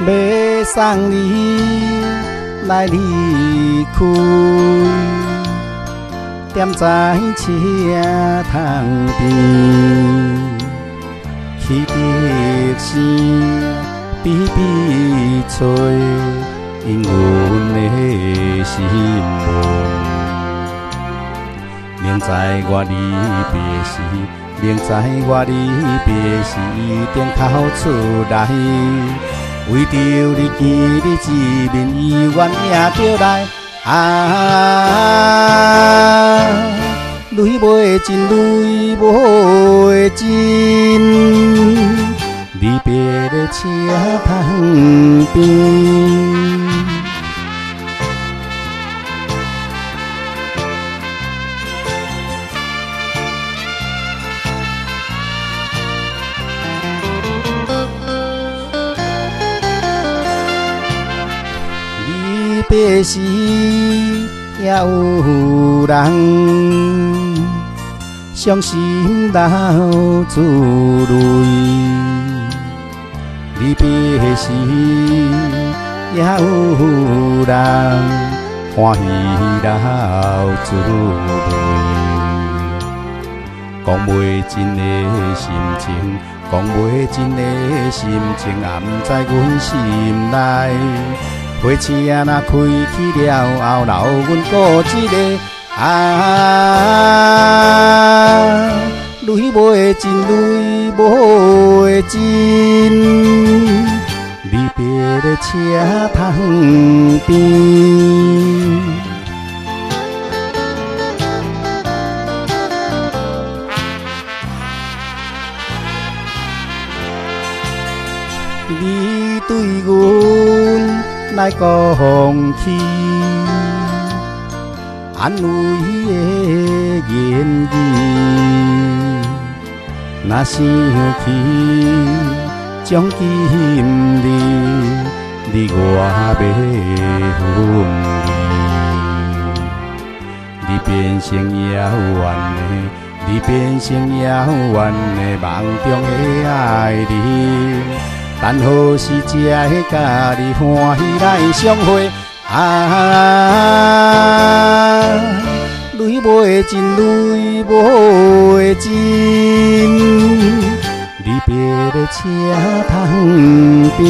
要送你来离开，踮在车窗边，汽笛声比比吹，因阮的心梦。明知我离别时，明知我离别时，顶口出来，为着你见你一面，意愿也着来。泪袂尽，泪袂尽，离别的车窗边。离别时也有人伤心流珠泪，离别时也有人欢喜流珠泪。讲袂尽的心情，讲袂尽的心情，暗在阮心内。火车若开去了后，留阮孤一个。泪袂尽，泪袂尽，离别的车窗边。你对阮来讲起安慰的言语，若想起将今日你我要分离，你变成遥远的，你变成遥远的梦中的爱人。但何时才会甲你欢喜来相会？泪袂尽，泪袂尽，离别的车窗边。